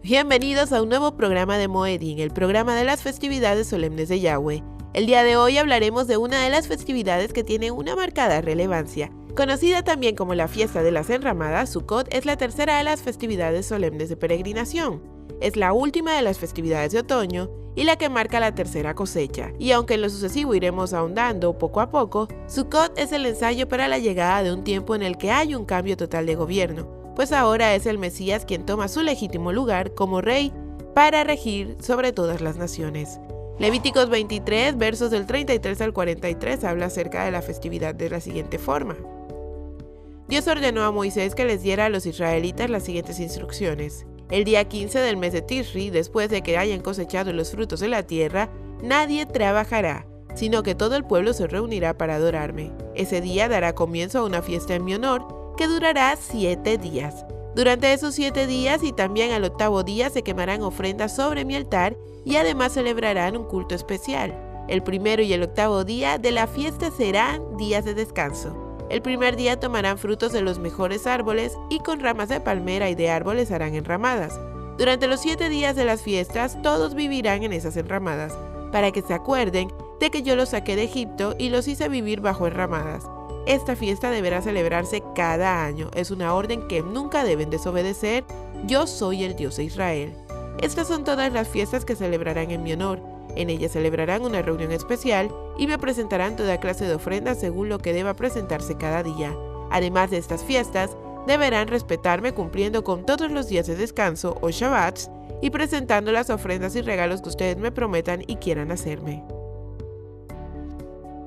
Bienvenidos a un nuevo programa de Moedin, el programa de las festividades solemnes de Yahweh. El día de hoy hablaremos de una de las festividades que tiene una marcada relevancia. Conocida también como la fiesta de las enramadas, Sukkot es la tercera de las festividades solemnes de peregrinación. Es la última de las festividades de otoño y la que marca la tercera cosecha. Y aunque en lo sucesivo iremos ahondando poco a poco, Sukkot es el ensayo para la llegada de un tiempo en el que hay un cambio total de gobierno, pues ahora es el Mesías quien toma su legítimo lugar como rey para regir sobre todas las naciones. Levíticos 23, versos del 33 al 43, habla acerca de la festividad de la siguiente forma. Dios ordenó a Moisés que les diera a los israelitas las siguientes instrucciones. El día 15 del mes de Tishri, después de que hayan cosechado los frutos de la tierra, nadie trabajará, sino que todo el pueblo se reunirá para adorarme. Ese día dará comienzo a una fiesta en mi honor, que durará 7 días. Durante esos 7 días y también al octavo día se quemarán ofrendas sobre mi altar y además celebrarán un culto especial. El primero y el octavo día de la fiesta serán días de descanso. El primer día tomarán frutos de los mejores árboles y con ramas de palmera y de árboles harán enramadas. Durante los 7 días de las fiestas todos vivirán en esas enramadas, para que se acuerden de que yo los saqué de Egipto y los hice vivir bajo enramadas. Esta fiesta deberá celebrarse cada año. Es una orden que nunca deben desobedecer. Yo soy el Dios de Israel. Estas son todas las fiestas que celebrarán en mi honor. En ellas celebrarán una reunión especial y me presentarán toda clase de ofrendas según lo que deba presentarse cada día. Además de estas fiestas, deberán respetarme cumpliendo con todos los días de descanso o Shabbats y presentando las ofrendas y regalos que ustedes me prometan y quieran hacerme.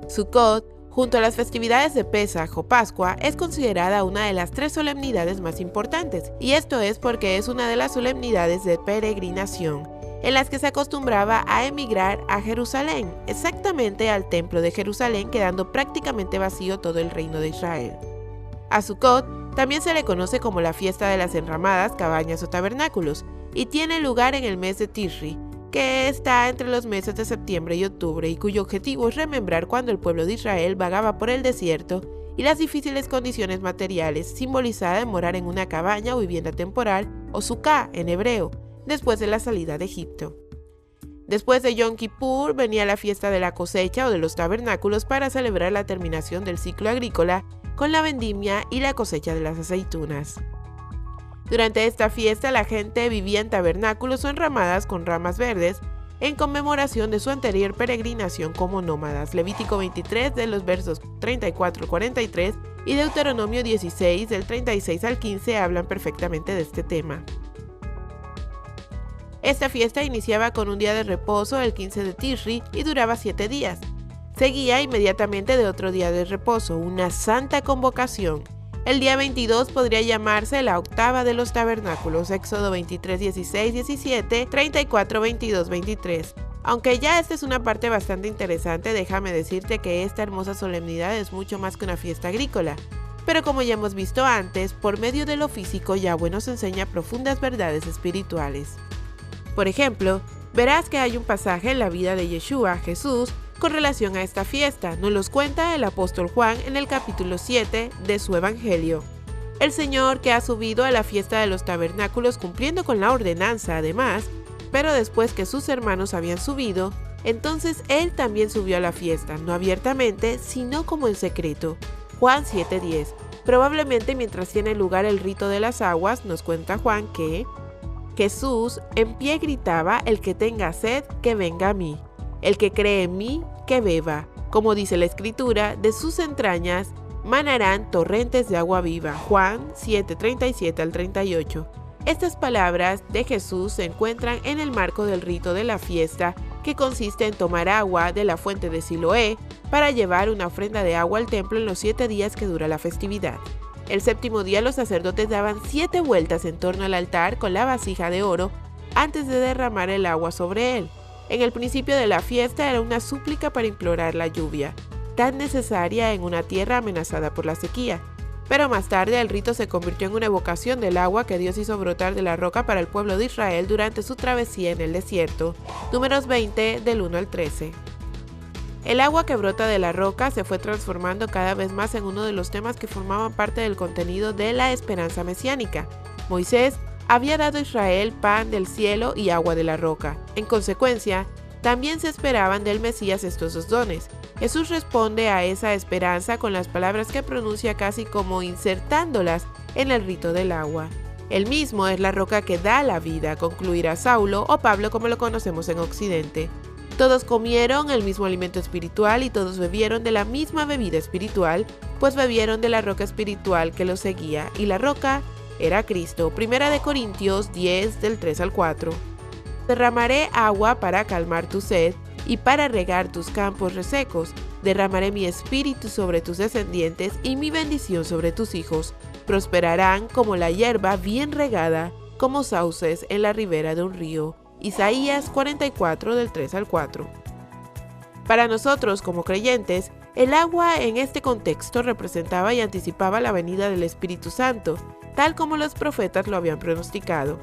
Sukkot, junto a las festividades de Pesaj o Pascua, es considerada una de las 3 solemnidades más importantes, y esto es porque es una de las solemnidades de peregrinación, en las que se acostumbraba a emigrar a Jerusalén, exactamente al templo de Jerusalén, quedando prácticamente vacío todo el reino de Israel. A Sukkot también se le conoce como la fiesta de las enramadas, cabañas o tabernáculos, y tiene lugar en el mes de Tishri, que está entre los meses de septiembre y octubre y cuyo objetivo es remembrar cuando el pueblo de Israel vagaba por el desierto y las difíciles condiciones materiales, simbolizada en morar en una cabaña o vivienda temporal, o sukkah en hebreo, después de la salida de Egipto. Después de Yom Kippur venía la fiesta de la cosecha o de los tabernáculos para celebrar la terminación del ciclo agrícola con la vendimia y la cosecha de las aceitunas. Durante esta fiesta la gente vivía en tabernáculos o enramadas con ramas verdes en conmemoración de su anterior peregrinación como nómadas. Levítico 23 de los versos 34 al 43 y Deuteronomio 16 del 36 al 15 hablan perfectamente de este tema. Esta fiesta iniciaba con un día de reposo el 15 de Tishri y duraba 7 días. Seguía inmediatamente de otro día de reposo, una santa convocación. El día 22 podría llamarse la octava de los tabernáculos, Éxodo 23, 16, 17, 34, 22, 23. Aunque ya esta es una parte bastante interesante, déjame decirte que esta hermosa solemnidad es mucho más que una fiesta agrícola. Pero como ya hemos visto antes, por medio de lo físico Yahweh nos enseña profundas verdades espirituales. Por ejemplo, verás que hay un pasaje en la vida de Yeshua, Jesús, con relación a esta fiesta. Nos los cuenta el apóstol Juan en el capítulo 7 de su evangelio. El Señor que ha subido a la fiesta de los tabernáculos cumpliendo con la ordenanza además, pero después que sus hermanos habían subido, entonces Él también subió a la fiesta, no abiertamente, sino como en secreto. Juan 7:10. Probablemente mientras tiene lugar el rito de las aguas, nos cuenta Juan que Jesús en pie gritaba: el que tenga sed, que venga a mí. El que cree en mí, que beba. Como dice la Escritura, de sus entrañas manarán torrentes de agua viva. Juan 7:37 al 38. Estas palabras de Jesús se encuentran en el marco del rito de la fiesta, que consiste en tomar agua de la fuente de Siloé para llevar una ofrenda de agua al templo en los 7 días que dura la festividad. El séptimo día los sacerdotes daban 7 vueltas en torno al altar con la vasija de oro antes de derramar el agua sobre él. En el principio de la fiesta era una súplica para implorar la lluvia, tan necesaria en una tierra amenazada por la sequía. Pero más tarde el rito se convirtió en una evocación del agua que Dios hizo brotar de la roca para el pueblo de Israel durante su travesía en el desierto. Números 20 del 1 al 13. El agua que brota de la roca se fue transformando cada vez más en uno de los temas que formaban parte del contenido de la esperanza mesiánica. Moisés había dado a Israel pan del cielo y agua de la roca. En consecuencia, también se esperaban del Mesías estos dos dones. Jesús responde a esa esperanza con las palabras que pronuncia casi como insertándolas en el rito del agua. Él mismo es la roca que da la vida, concluirá Saulo o Pablo como lo conocemos en Occidente. Todos comieron el mismo alimento espiritual y todos bebieron de la misma bebida espiritual, pues bebieron de la roca espiritual que los seguía, y la roca era Cristo. 1 Corintios 10, del 3 al 4. Derramaré agua para calmar tu sed y para regar tus campos resecos. Derramaré mi espíritu sobre tus descendientes y mi bendición sobre tus hijos. Prosperarán como la hierba bien regada, como sauces en la ribera de un río. Isaías 44, del 3 al 4. Para nosotros, como creyentes, el agua en este contexto representaba y anticipaba la venida del Espíritu Santo, tal como los profetas lo habían pronosticado.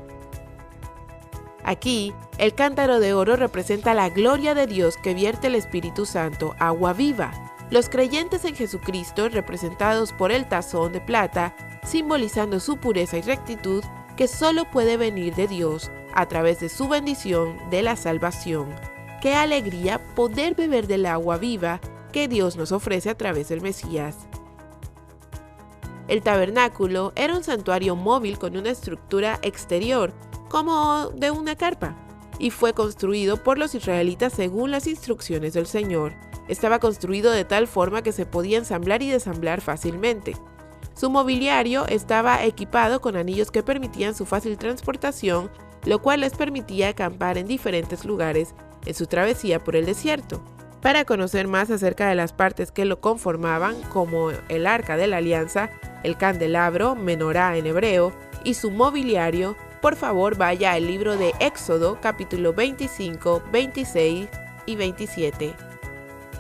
Aquí, el cántaro de oro representa la gloria de Dios que vierte el Espíritu Santo, agua viva. Los creyentes en Jesucristo, representados por el tazón de plata, simbolizando su pureza y rectitud, que solo puede venir de Dios a través de su bendición de la salvación. ¡Qué alegría poder beber del agua viva que Dios nos ofrece a través del Mesías! El tabernáculo era un santuario móvil con una estructura exterior, como de una carpa, y fue construido por los israelitas según las instrucciones del Señor. Estaba construido de tal forma que se podía ensamblar y desamblar fácilmente. Su mobiliario estaba equipado con anillos que permitían su fácil transportación, lo cual les permitía acampar en diferentes lugares en su travesía por el desierto. Para conocer más acerca de las partes que lo conformaban, como el Arca de la Alianza, el candelabro, menorá en hebreo, y su mobiliario, por favor vaya al libro de Éxodo, capítulo 25, 26 y 27.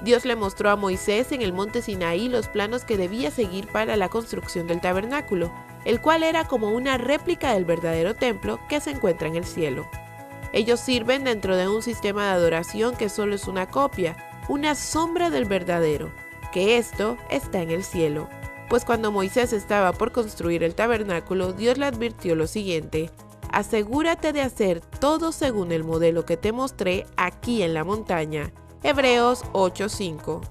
Dios le mostró a Moisés en el monte Sinaí los planos que debía seguir para la construcción del tabernáculo, el cual era como una réplica del verdadero templo que se encuentra en el cielo. Ellos sirven dentro de un sistema de adoración que solo es una copia, una sombra del verdadero, que esto está en el cielo. Pues cuando Moisés estaba por construir el tabernáculo, Dios le advirtió lo siguiente: asegúrate de hacer todo según el modelo que te mostré aquí en la montaña. Hebreos 8:5.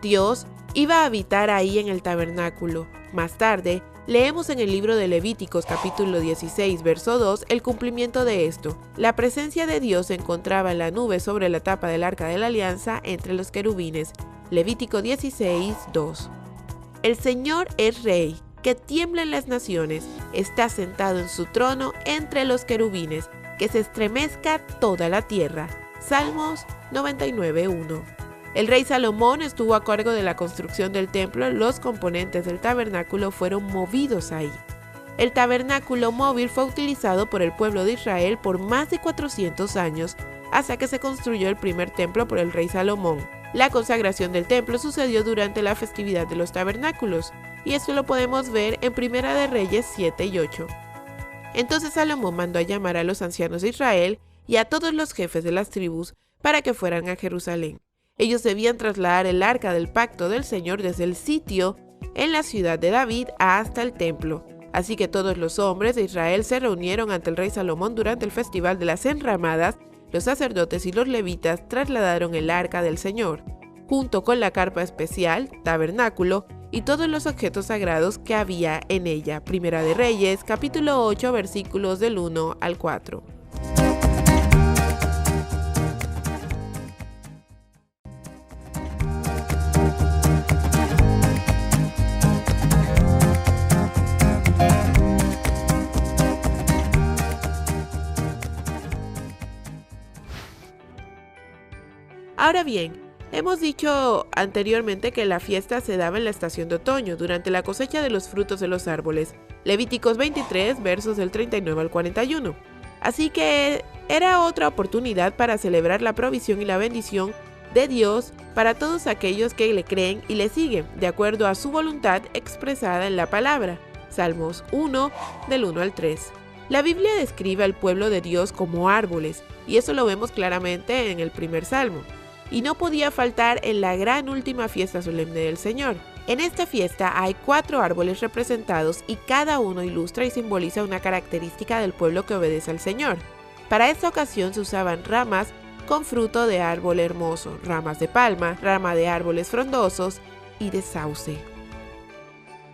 Dios iba a habitar ahí en el tabernáculo. Más tarde, leemos en el libro de Levíticos capítulo 16, verso 2, el cumplimiento de esto. La presencia de Dios se encontraba en la nube sobre la tapa del Arca de la Alianza entre los querubines. Levítico 16, 2. El Señor es Rey, que tiembla en las naciones, está sentado en su trono entre los querubines, que se estremezca toda la tierra. Salmos 99:1. El rey Salomón estuvo a cargo de la construcción del templo. Los componentes del tabernáculo fueron movidos ahí. El tabernáculo móvil fue utilizado por el pueblo de Israel por más de 400 años, hasta que se construyó el primer templo por el rey Salomón. La consagración del templo sucedió durante la festividad de los tabernáculos, y esto lo podemos ver en Primera de Reyes 7 y 8. Entonces Salomón mandó a llamar a los ancianos de Israel y a todos los jefes de las tribus para que fueran a Jerusalén. Ellos debían trasladar el arca del pacto del Señor desde el sitio en la ciudad de David hasta el templo. Así que todos los hombres de Israel se reunieron ante el rey Salomón durante el festival de las enramadas. Los sacerdotes y los levitas trasladaron el arca del Señor, junto con la carpa especial, tabernáculo, y todos los objetos sagrados que había en ella. Primera de Reyes, capítulo 8, versículos del 1 al 4. Ahora bien, hemos dicho anteriormente que la fiesta se daba en la estación de otoño, durante la cosecha de los frutos de los árboles. Levíticos 23, versos del 39 al 41. Así que era otra oportunidad para celebrar la provisión y la bendición de Dios para todos aquellos que le creen y le siguen, de acuerdo a su voluntad expresada en la palabra. Salmos 1, del 1 al 3. La Biblia describe al pueblo de Dios como árboles, y eso lo vemos claramente en el primer salmo. y no podía faltar en la gran última fiesta solemne del Señor. En esta fiesta hay 4 árboles representados y cada uno ilustra y simboliza una característica del pueblo que obedece al Señor. Para esta ocasión se usaban ramas con fruto de árbol hermoso, ramas de palma, rama de árboles frondosos y de sauce.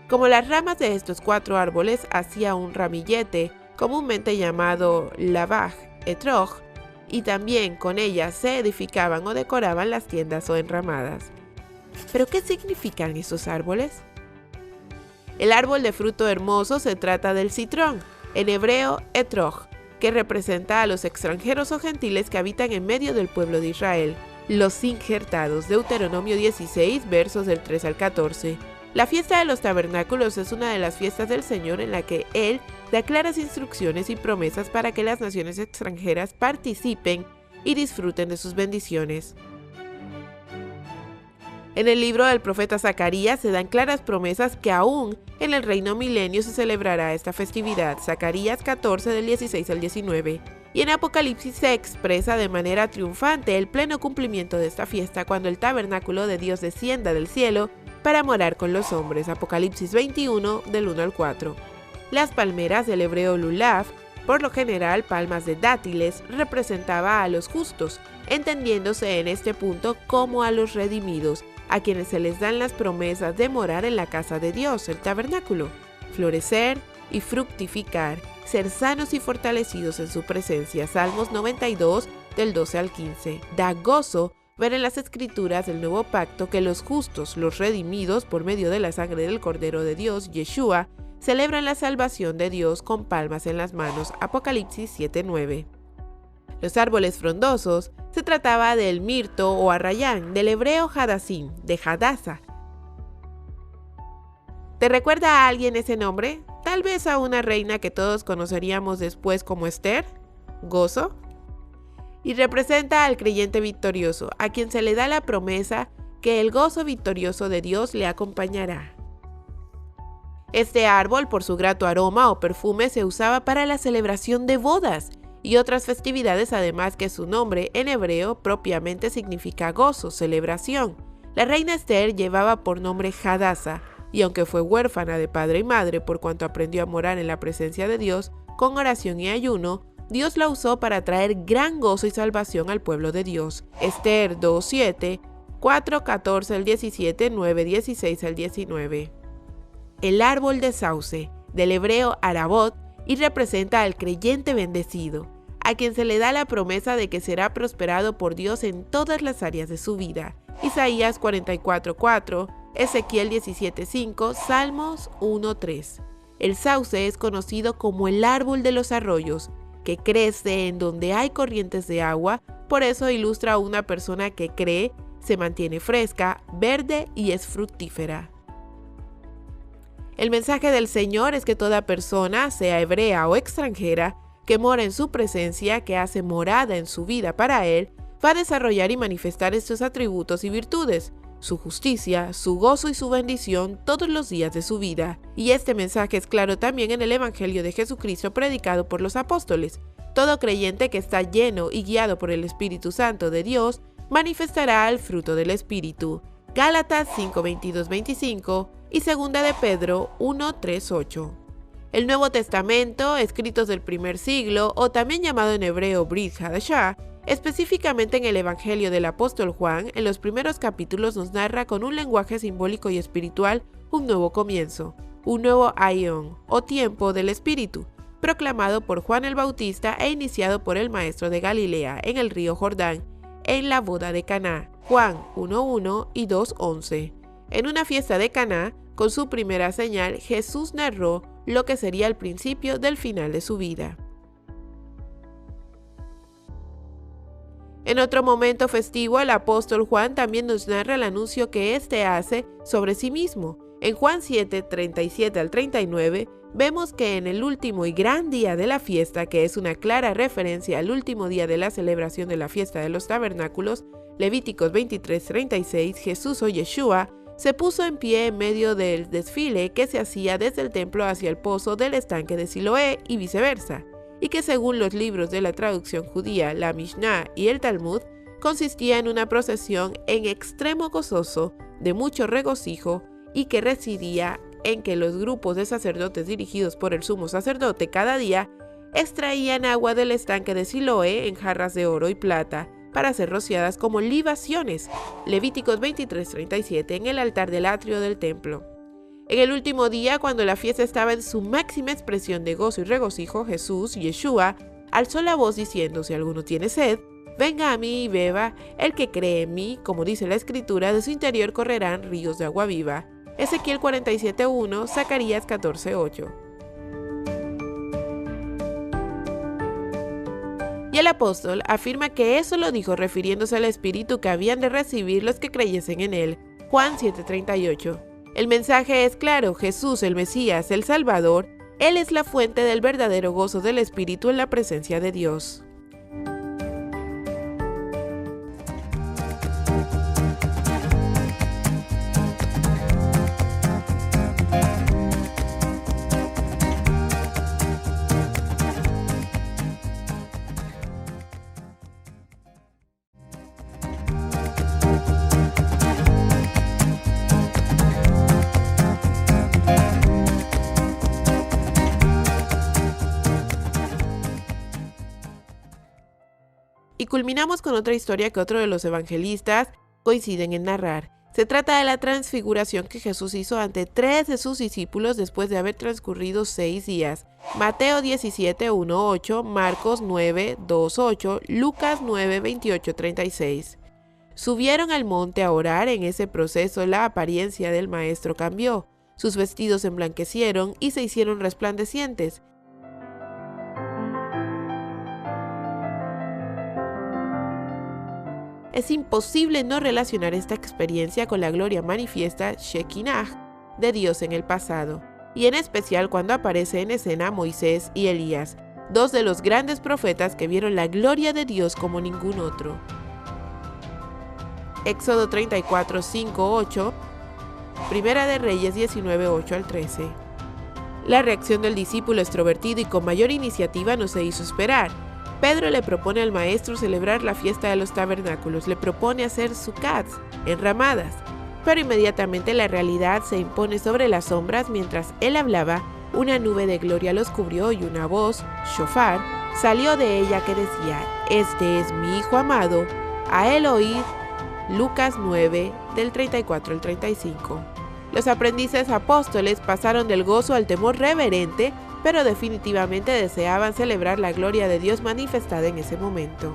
Como las ramas de estos 4 árboles hacía un ramillete, comúnmente llamado lavaj etrog, y también con ellas se edificaban o decoraban las tiendas o enramadas. ¿Pero qué significan esos árboles? El árbol de fruto hermoso se trata del citrón, en hebreo etrog, que representa a los extranjeros o gentiles que habitan en medio del pueblo de Israel, los injertados, Deuteronomio 16, versos del 3 al 14. La fiesta de los tabernáculos es una de las fiestas del Señor en la que Él da claras instrucciones y promesas para que las naciones extranjeras participen y disfruten de sus bendiciones. En el libro del profeta Zacarías se dan claras promesas que aún en el reino milenio se celebrará esta festividad, Zacarías 14 del 16 al 19. Y en Apocalipsis se expresa de manera triunfante el pleno cumplimiento de esta fiesta cuando el tabernáculo de Dios descienda del cielo para morar con los hombres, Apocalipsis 21 del 1 al 4. Las palmeras del hebreo lulav, por lo general palmas de dátiles, representaba a los justos, entendiéndose en este punto como a los redimidos, a quienes se les dan las promesas de morar en la casa de Dios, el tabernáculo, florecer y fructificar, ser sanos y fortalecidos en su presencia, Salmos 92 del 12 al 15. Da gozo ver en las escrituras del nuevo pacto que los justos, los redimidos por medio de la sangre del Cordero de Dios, Yeshua, celebran la salvación de Dios con palmas en las manos, Apocalipsis 7:9. Los árboles frondosos se trataba del mirto o arrayán, del hebreo hadassim, de Hadassah. ¿Te recuerda a alguien ese nombre? Tal vez a una reina que todos conoceríamos después como Esther, gozo. Y representa al creyente victorioso, a quien se le da la promesa que el gozo victorioso de Dios le acompañará. Este árbol, por su grato aroma o perfume, se usaba para la celebración de bodas y otras festividades, además que su nombre en hebreo propiamente significa gozo, celebración. La reina Esther llevaba por nombre Hadassah, y aunque fue huérfana de padre y madre por cuanto aprendió a morar en la presencia de Dios con oración y ayuno, Dios la usó para traer gran gozo y salvación al pueblo de Dios. Esther 2:7, 4:14 al 17, 9:16 al 19. El árbol de sauce, del hebreo arabot, y representa al creyente bendecido, a quien se le da la promesa de que será prosperado por Dios en todas las áreas de su vida. Isaías 44:4, Ezequiel 17:5, Salmos 1:3. El sauce es conocido como el árbol de los arroyos, que crece en donde hay corrientes de agua, por eso ilustra a una persona que cree, se mantiene fresca, verde y es fructífera. El mensaje del Señor es que toda persona, sea hebrea o extranjera, que mora en su presencia, que hace morada en su vida para Él, va a desarrollar y manifestar estos atributos y virtudes, su justicia, su gozo y su bendición todos los días de su vida. Y este mensaje es claro también en el Evangelio de Jesucristo predicado por los apóstoles. Todo creyente que está lleno y guiado por el Espíritu Santo de Dios manifestará el fruto del Espíritu. Gálatas 5:22-25 y 2 de Pedro 1:3-8. El Nuevo Testamento, escritos del primer siglo, o también llamado en hebreo Brit Hadashah, específicamente en el Evangelio del apóstol Juan, en los primeros capítulos nos narra con un lenguaje simbólico y espiritual un nuevo comienzo, un nuevo aion, o tiempo del Espíritu, proclamado por Juan el Bautista e iniciado por el maestro de Galilea en el río Jordán, en la boda de Caná, Juan 1:1 y 2:11. En una fiesta de Caná, con su primera señal, Jesús narró lo que sería el principio del final de su vida. En otro momento festivo, el apóstol Juan también nos narra el anuncio que éste hace sobre sí mismo. En Juan 7:37 al 39, vemos que en el último y gran día de la fiesta, que es una clara referencia al último día de la celebración de la fiesta de los tabernáculos, Levíticos 23:36, Jesús o Yeshua se puso en pie en medio del desfile que se hacía desde el templo hacia el pozo del estanque de Siloé y viceversa, y que según los libros de la traducción judía, la Mishnah y el Talmud, consistía en una procesión en extremo gozoso, de mucho regocijo, y que residía en que los grupos de sacerdotes dirigidos por el sumo sacerdote cada día extraían agua del estanque de Siloé en jarras de oro y plata para ser rociadas como libaciones, Levíticos 23:37, en el altar del atrio del templo. En el último día, cuando la fiesta estaba en su máxima expresión de gozo y regocijo, Jesús, Yeshua, alzó la voz diciendo: si alguno tiene sed, venga a mí y beba. El que cree en mí, como dice la Escritura, de su interior correrán ríos de agua viva. Ezequiel 47:1, Zacarías 14:8. Y el apóstol afirma que eso lo dijo refiriéndose al Espíritu que habían de recibir los que creyesen en él. Juan 7:38. El mensaje es claro: Jesús, el Mesías, el Salvador, Él es la fuente del verdadero gozo del Espíritu en la presencia de Dios. Y culminamos con otra historia que otro de los evangelistas coinciden en narrar. Se trata de la transfiguración que Jesús hizo ante 3 de sus discípulos después de haber transcurrido 6 días. Mateo 17:1-8, Marcos 9:2-8, Lucas 9:28-36. Subieron al monte a orar. En ese proceso la apariencia del maestro cambió. Sus vestidos se emblanquecieron y se hicieron resplandecientes. Es imposible no relacionar esta experiencia con la gloria manifiesta Shekinah de Dios en el pasado, y en especial cuando aparece en escena Moisés y Elías, 2 de los grandes profetas que vieron la gloria de Dios como ningún otro. Éxodo 34:5-8, Primera de Reyes 19:8-13. La reacción del discípulo extrovertido y con mayor iniciativa no se hizo esperar. Pedro le propone al maestro celebrar la fiesta de los tabernáculos, le propone hacer sukkats, enramadas, pero inmediatamente la realidad se impone sobre las sombras. Mientras él hablaba, una nube de gloria los cubrió y una voz, shofar, salió de ella que decía: este es mi hijo amado, a él oíd. Lucas 9, del 34 al 35. Los aprendices apóstoles pasaron del gozo al temor reverente, pero definitivamente deseaban celebrar la gloria de Dios manifestada en ese momento.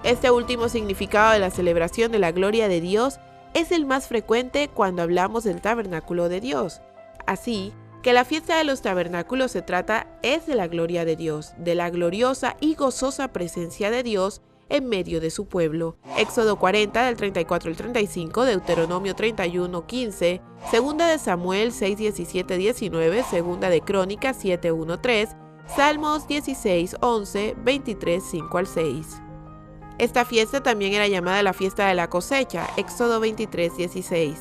Este último significado de la celebración de la gloria de Dios es el más frecuente cuando hablamos del tabernáculo de Dios. Así que la fiesta de los tabernáculos se trata es de la gloria de Dios, de la gloriosa y gozosa presencia de Dios en medio de su pueblo. Éxodo 40 del 34 al 35, Deuteronomio 31:15, Segunda de Samuel 6:17-19, Segunda de Crónicas 7:1-3, Salmos 16:11, 23:5 al 6. Esta fiesta también era llamada la fiesta de la cosecha, Éxodo 23:16.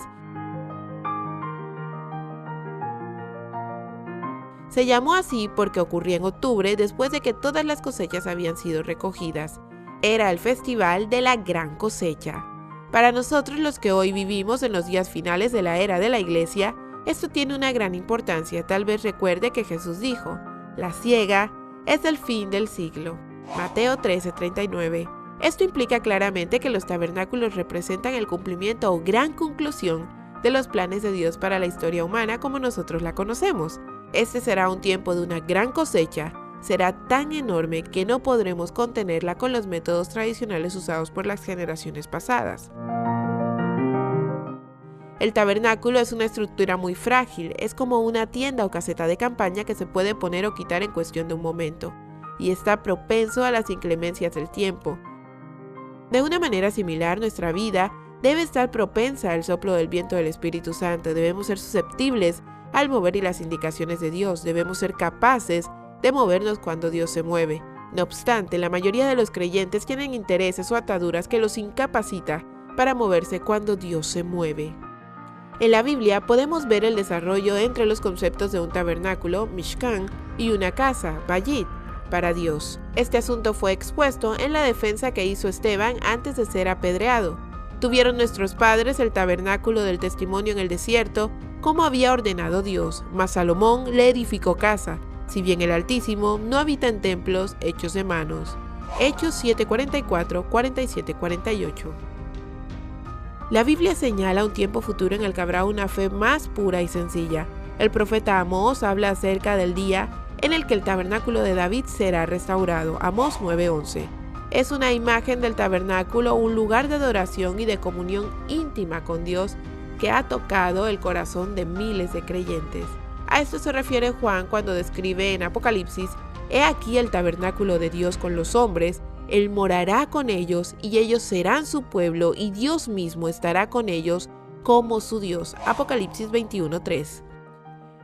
Se llamó así porque ocurría en octubre, después de que todas las cosechas habían sido recogidas. Era el festival de la gran cosecha. Para nosotros, los que hoy vivimos en los días finales de la era de la iglesia, esto tiene una gran importancia. Tal vez recuerde que Jesús dijo: la siega es el fin del siglo. Mateo 13:39. Esto implica claramente que los tabernáculos representan el cumplimiento o gran conclusión de los planes de Dios para la historia humana como nosotros la conocemos. Este será un tiempo de una gran cosecha. Será tan enorme que no podremos contenerla con los métodos tradicionales usados por las generaciones pasadas. El tabernáculo es una estructura muy frágil, es como una tienda o caseta de campaña que se puede poner o quitar en cuestión de un momento, y está propenso a las inclemencias del tiempo. De una manera similar, nuestra vida debe estar propensa al soplo del viento del Espíritu Santo. Debemos ser susceptibles al mover y las indicaciones de Dios, debemos ser capaces de movernos cuando Dios se mueve. No obstante, la mayoría de los creyentes tienen intereses o ataduras que los incapacita para moverse cuando Dios se mueve. En la Biblia podemos ver el desarrollo entre los conceptos de un tabernáculo, Mishkan, y una casa, Bayit. para Dios. Este asunto fue expuesto en la defensa que hizo Esteban antes de ser apedreado. Tuvieron nuestros padres el tabernáculo del testimonio en el desierto, como había ordenado Dios, mas Salomón le edificó casa, si bien el Altísimo no habita en templos hechos de manos. Hechos 7:44, 47-48. La Biblia señala un tiempo futuro en el que habrá una fe más pura y sencilla. El profeta Amós habla acerca del día en el que el tabernáculo de David será restaurado. Amós 9:11. Es una imagen del tabernáculo, un lugar de adoración y de comunión íntima con Dios que ha tocado el corazón de miles de creyentes. A esto se refiere Juan cuando describe en Apocalipsis: «He aquí el tabernáculo de Dios con los hombres, Él morará con ellos y ellos serán su pueblo y Dios mismo estará con ellos como su Dios». Apocalipsis 21:3.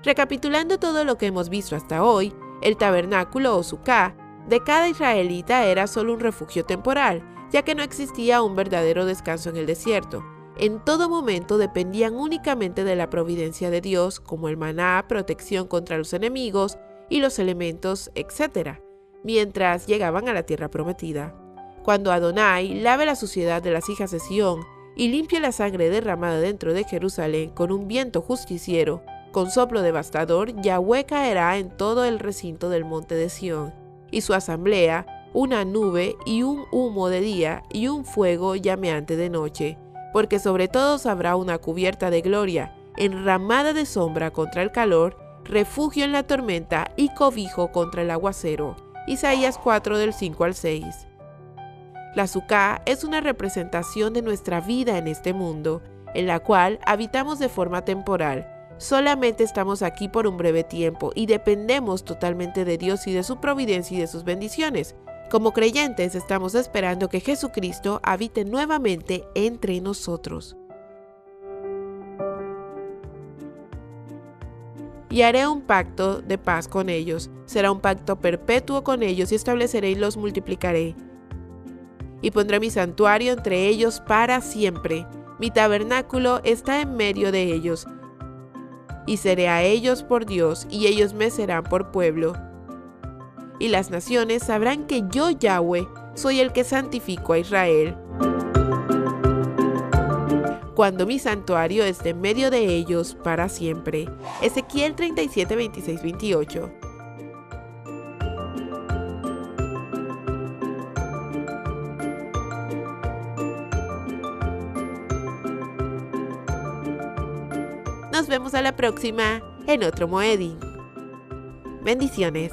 Recapitulando todo lo que hemos visto hasta hoy, el tabernáculo o suká de cada israelita era solo un refugio temporal, ya que no existía un verdadero descanso en el desierto. En todo momento dependían únicamente de la providencia de Dios, como el maná, protección contra los enemigos y los elementos, etc., mientras llegaban a la tierra prometida. Cuando Adonai lave la suciedad de las hijas de Sión y limpie la sangre derramada dentro de Jerusalén con un viento justiciero, con soplo devastador, Yahweh caerá en todo el recinto del monte de Sión, y su asamblea, una nube y un humo de día y un fuego llameante de noche, porque sobre todos habrá una cubierta de gloria, enramada de sombra contra el calor, refugio en la tormenta y cobijo contra el aguacero. Isaías 4 del 5 al 6. La suká es una representación de nuestra vida en este mundo, en la cual habitamos de forma temporal. Solamente estamos aquí por un breve tiempo y dependemos totalmente de Dios y de su providencia y de sus bendiciones. Como creyentes estamos esperando que Jesucristo habite nuevamente entre nosotros. Y haré un pacto de paz con ellos. Será un pacto perpetuo con ellos y estableceré y los multiplicaré. Y pondré mi santuario entre ellos para siempre. Mi tabernáculo está en medio de ellos. Y seré a ellos por Dios, y ellos me serán por pueblo. Y las naciones sabrán que yo, Yahweh, soy el que santifico a Israel, cuando mi santuario esté en medio de ellos para siempre. Ezequiel 37, 26, 28. Nos vemos a la próxima en otro Moedin. Bendiciones.